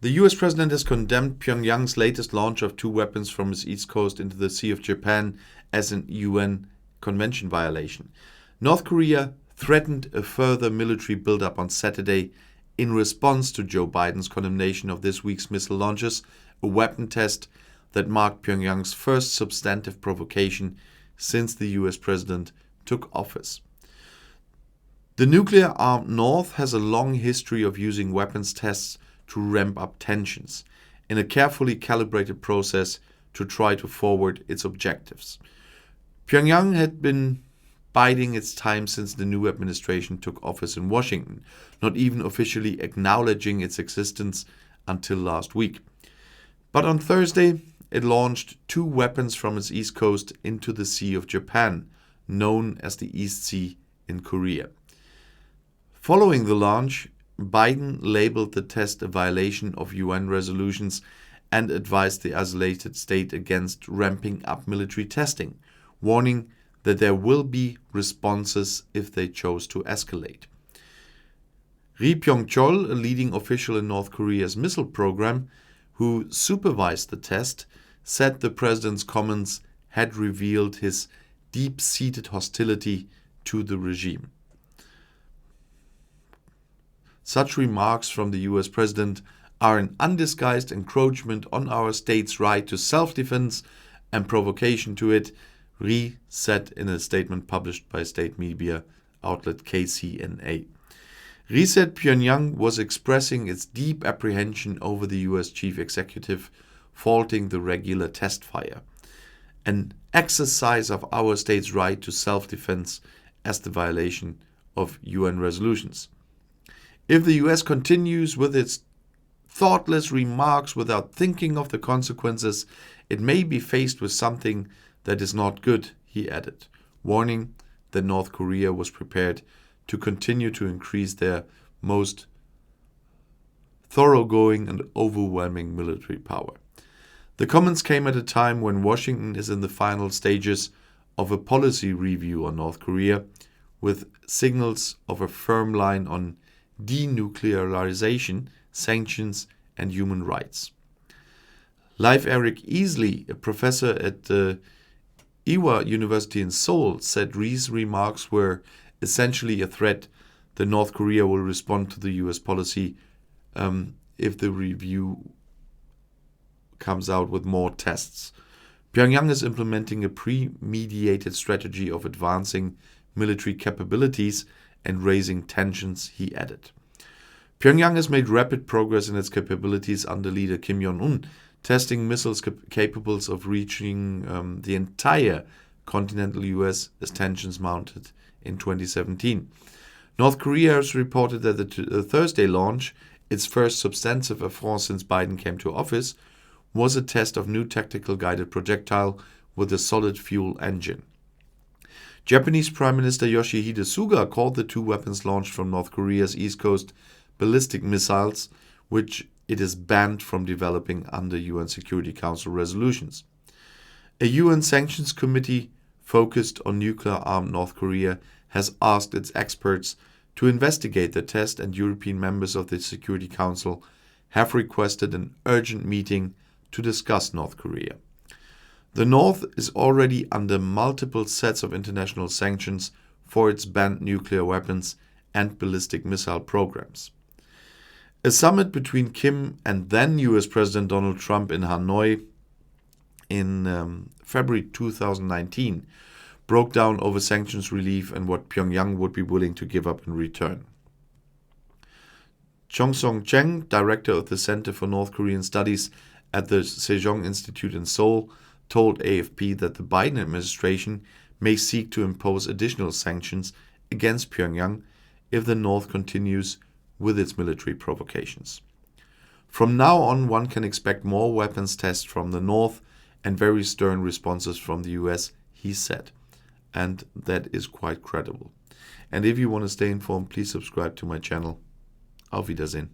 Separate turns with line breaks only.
The US president has condemned Pyongyang's latest launch of 2 weapons from its east coast into the Sea of Japan as an UN convention violation. North Korea threatened a further military buildup on Saturday in response to Joe Biden's condemnation of this week's missile launches, a weapon test that marked Pyongyang's first substantive provocation since the US president took office. The nuclear-armed North has a long history of using weapons tests to ramp up tensions in a carefully calibrated process to try to forward its objectives. Pyongyang had been biding its time since the new administration took office in Washington, not even officially acknowledging its existence until last week. But on Thursday, it launched 2 weapons from its east coast into the Sea of Japan, known as the East Sea in Korea. Following the launch, Biden labeled the test a violation of UN resolutions and advised the isolated state against ramping up military testing, warning that there will be responses if they chose to escalate. Ri Pyong-chol, a leading official in North Korea's missile program, who supervised the test, said the president's comments had revealed his deep-seated hostility to the regime. Such remarks from the US president are an undisguised encroachment on our state's right to self-defense and provocation to it, Ri said in a statement published by state media outlet KCNA. Ri said Pyongyang was expressing its deep apprehension over the US chief executive faulting the regular test fire, an exercise of our state's right to self-defense as the violation of UN resolutions. If the US continues with its thoughtless remarks without thinking of the consequences, it may be faced with something that is not good, he added, warning that North Korea was prepared to continue to increase their most thoroughgoing and overwhelming military power. The comments came at a time when Washington is in the final stages of a policy review on North Korea, with signals of a firm line on denuclearization, sanctions, and human rights. Leif Erik Easley, a professor at the Ewha University in Seoul, said Ri's remarks were essentially a threat that North Korea will respond to the US policy if the review comes out with more tests. Pyongyang is implementing a premeditated strategy of advancing military capabilities and raising tensions, he added. Pyongyang has made rapid progress in its capabilities under leader Kim Jong-un, testing missiles capable of reaching the entire continental US as tensions mounted in 2017. North Korea has reported that the Thursday launch, its first substantive affront since Biden came to office, was a test of new tactical guided projectile with a solid fuel engine. Japanese Prime Minister Yoshihide Suga called the 2 weapons launched from North Korea's east coast ballistic missiles, which it is banned from developing under UN Security Council resolutions. A UN sanctions committee focused on nuclear-armed North Korea has asked its experts to investigate the test, and European members of the Security Council have requested an urgent meeting to discuss North Korea. The North is already under multiple sets of international sanctions for its banned nuclear weapons and ballistic missile programs. A summit between Kim and then US President Donald Trump in Hanoi in February 2019 broke down over sanctions relief and what Pyongyang would be willing to give up in return. Chong Song-cheng, director of the Center for North Korean Studies at the Sejong Institute in Seoul, told AFP that the Biden administration may seek to impose additional sanctions against Pyongyang if the North continues with its military provocations. From now on, one can expect more weapons tests from the North and very stern responses from the US, he said. And that is quite credible. And if you want to stay informed, please subscribe to my channel. Auf Wiedersehen.